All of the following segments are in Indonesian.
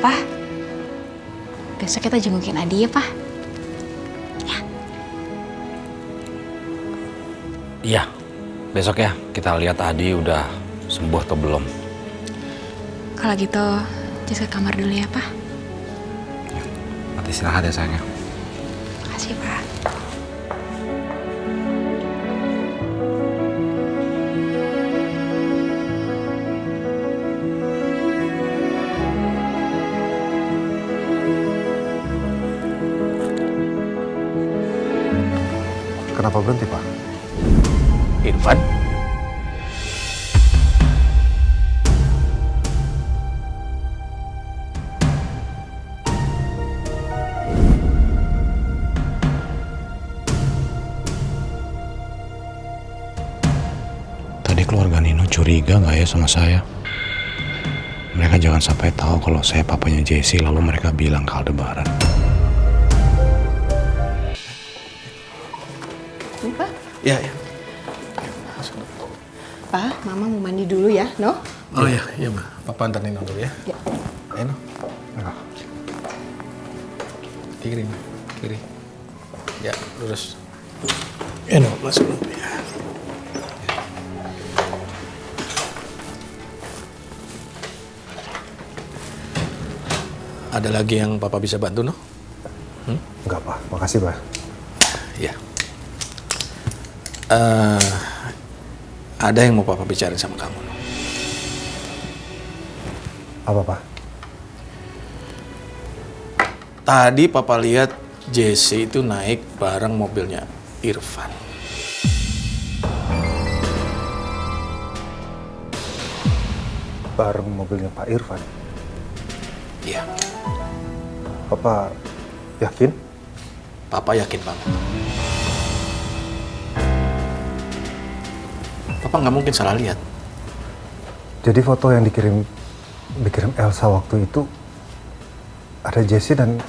Pak, besok kita jengukin Adi ya, Pak. Ya. Iya, besok ya kita lihat Adi udah sembuh atau belum. Kalau gitu, Jess ke kamar dulu ya, Pak. Ya, nanti istirahat ya sayangnya. Makasih, Pak. Kenapa berhenti, Pak? Irfan? Tadi keluarga Nino curiga nggak ya sama saya? Mereka jangan sampai tahu kalau saya papanya Jesse lalu mereka bilang ke Aldebaran. Ini, Pak. Iya. Pak, Mama mau mandi dulu ya, no? Oh iya, Ma. Papa antar Nino dulu ya. Ya. Ayo, No. Kiri, No. Kiri. Ya, lurus. No, masuk dulu ya. Ada lagi yang Papa bisa bantu, No? Enggak, Pak. Makasih, Pak. Iya. Ada yang mau Papa bicarain sama kamu, No. Apa, Pak? Tadi Papa lihat Jesse itu naik bareng mobilnya Irfan. Bareng mobilnya Pak Irfan. Iya, Papa yakin? Papa yakin banget. Papa nggak mungkin salah lihat. Jadi foto yang dikirim Elsa waktu itu ada Jessie dan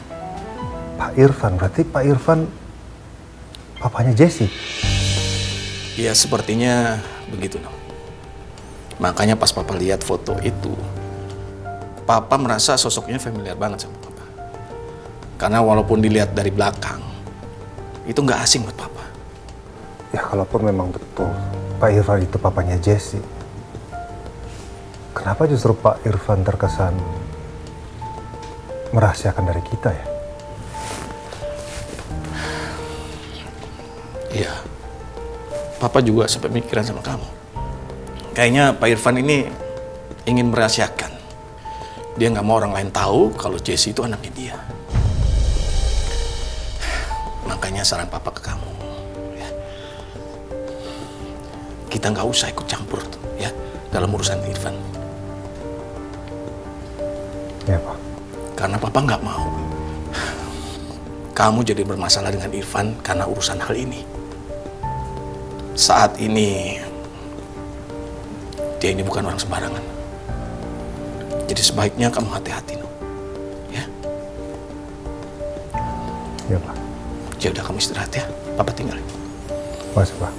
Pak Irfan. Berarti Pak Irfan papanya Jessie. Ya sepertinya begitu, No. Makanya pas Papa lihat foto itu, Papa merasa sosoknya familiar banget sama Papa. Karena walaupun dilihat dari belakang, itu nggak asing buat Papa. Ya kalaupun memang betul Pak Irfan itu papanya Jessie, kenapa justru Pak Irfan terkesan merahasiakan dari kita ya? Iya, Papa juga sampai mikiran sama kamu. Kayaknya Pak Irfan ini ingin merahasiakan. Dia nggak mau orang lain tahu kalau Jessie itu anaknya dia. Makanya saran Papa ke kamu, ya. Kita nggak usah ikut campur, ya, dalam urusan Irfan. Ya, Pak. Karena Papa nggak mau kamu jadi bermasalah dengan Irfan karena urusan hal ini. Saat ini dia ini bukan orang sembarangan. Jadi sebaiknya kamu hati-hati, No. Ya? Ya, Pak. Ya udah kamu istirahat ya. Papa tinggal. Makasih, Pak.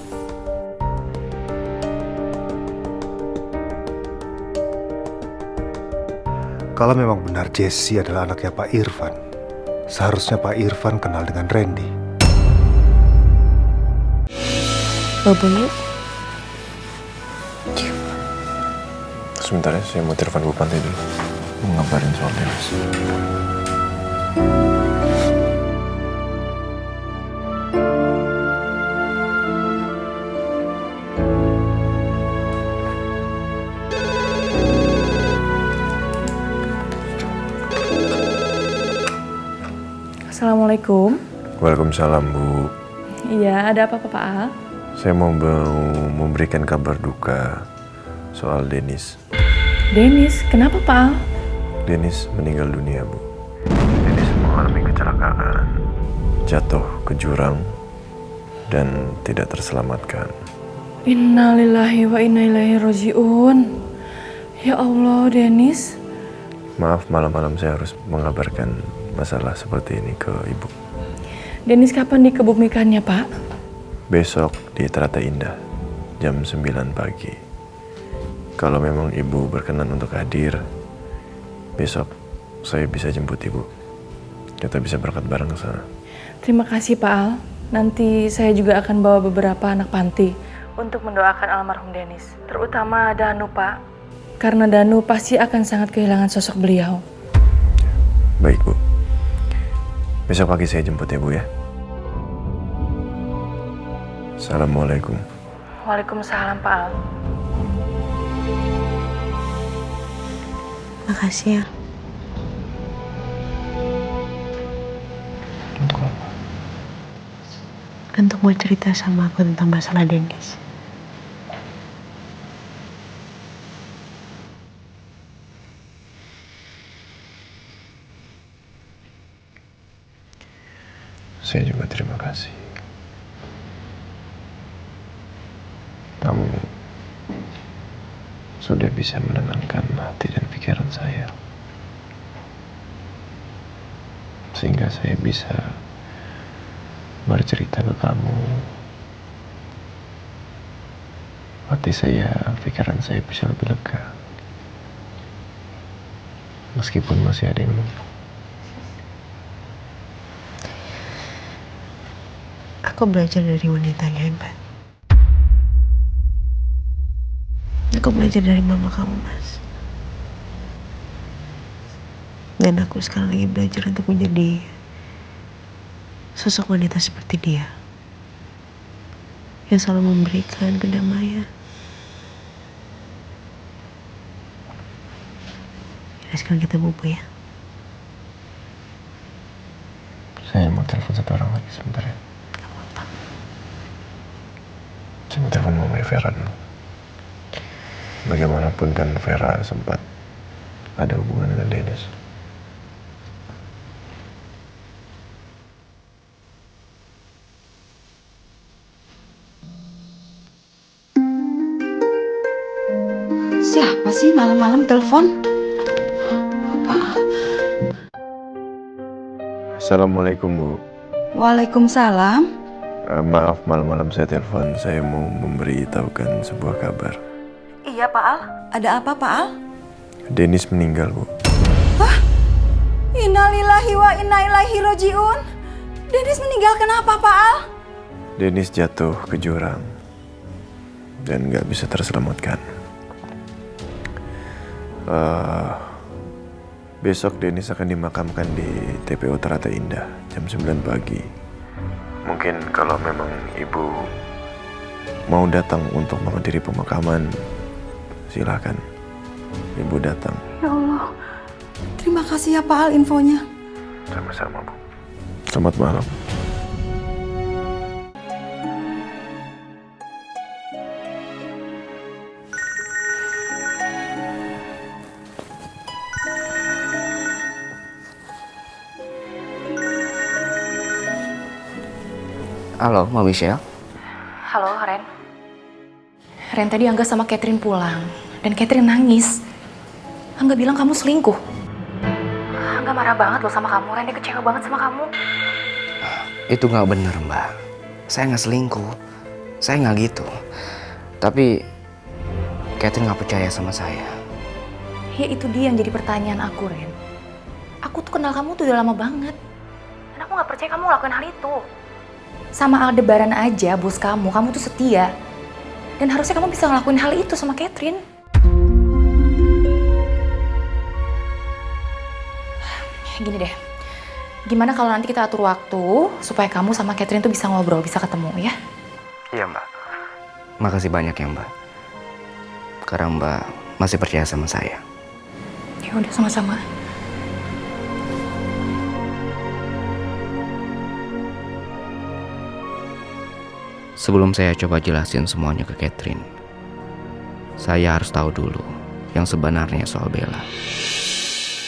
Kalau memang benar Jessie adalah anaknya Pak Irfan, seharusnya Pak Irfan kenal dengan Randy. Bobo yuk. Sebentar ya, saya mau telepon Bu Panti dulu. Mau ngabarin soal Dennis. Assalamualaikum. Waalaikumsalam, Bu. Iya, ada apa Pak Al? Saya mau memberikan kabar duka soal Dennis. Dennis, kenapa Pak Al? Dennis meninggal dunia, Bu. Dennis mengalami kecelakaan, jatuh ke jurang, dan tidak terselamatkan. Innalillahi wa inna ilaihi roji'un. Ya Allah, Dennis. Maaf, malam-malam saya harus mengabarkan masalah seperti ini ke Ibu. Dennis kapan dikebumikannya, Pak? Besok di Terata Indah, jam 9 pagi. Kalau memang Ibu berkenan untuk hadir, besok saya bisa jemput ibu. Kita bisa berangkat bareng ke sana. Terima kasih Pak Al. Nanti saya juga akan bawa beberapa anak panti untuk mendoakan almarhum Dennis. Terutama Danu, Pak. Karena Danu pasti akan sangat kehilangan sosok beliau. Baik, Bu. Besok pagi saya jemput ya, Bu ya. Assalamualaikum. Waalaikumsalam, Pak Al. Makasih ya. Untuk mau cerita sama aku tentang masalah Dennis. Saya juga terima kasih. Kamu sudah bisa menenangkan hati dan pikiran saya. Sehingga saya bisa bercerita ke kamu. Hati saya, pikiran saya bisa lebih lega. Meskipun masih ada yang numpuk. Aku belajar dari wanita yang hebat. Aku belajar dari mama kamu, Mas. Dan aku sekarang lagi belajar untuk menjadi sosok wanita seperti dia. Yang selalu memberikan kedamaian. Ya, sekarang kita bobo ya. Saya mau telepon satu orang lagi sebentar ya. Gak apa-apa. Saya mau telepon mamanya Vera dulu. Bagaimanapun kan Vera sempat ada hubungan dengan Dennis. Siapa sih malam-malam telepon? Assalamualaikum, Bu. Waalaikumsalam. Maaf malam-malam saya telepon. Saya mau memberitahukan sebuah kabar. Iya Pak Al, ada apa Pak Al? Dennis meninggal, Bu. Innalillahi wa inna ilaihi roji'un. Dennis meninggal kenapa Pak Al? Dennis jatuh ke jurang dan nggak bisa terselamatkan. Besok Dennis akan dimakamkan di TPO Teratai Indah jam 9 pagi. Mungkin kalau memang ibu mau datang untuk menghadiri pemakaman, silakan. Ibu datang. Ya Allah, terima kasih ya Pak Al infonya. Sama-sama, Bu. Selamat malam. Halo, Mbak Michelle. Halo, Ren. Ren, tadi Angga sama Catherine pulang. Dan Catherine nangis. Angga bilang kamu selingkuh. Angga marah banget loh sama kamu. Ren, dia kecewa banget sama kamu. Itu nggak bener, Mbak. Saya nggak selingkuh. Saya nggak gitu. Tapi Catherine nggak percaya sama saya. Ya itu dia yang jadi pertanyaan aku, Ren. Aku tuh kenal kamu tuh udah lama banget. Dan aku nggak percaya kamu ngelakuin hal itu. Sama Aldebaran aja, bos kamu tuh setia. Dan harusnya kamu bisa ngelakuin hal itu sama Catherine. Gini deh, gimana kalau nanti kita atur waktu supaya kamu sama Catherine tuh bisa ngobrol, bisa ketemu ya? Iya, Mbak. Makasih banyak ya, Mbak. Karena Mbak masih percaya sama saya. Ya udah, sama-sama. Sebelum saya coba jelasin semuanya ke Catherine, saya harus tahu dulu yang sebenarnya soal Bella.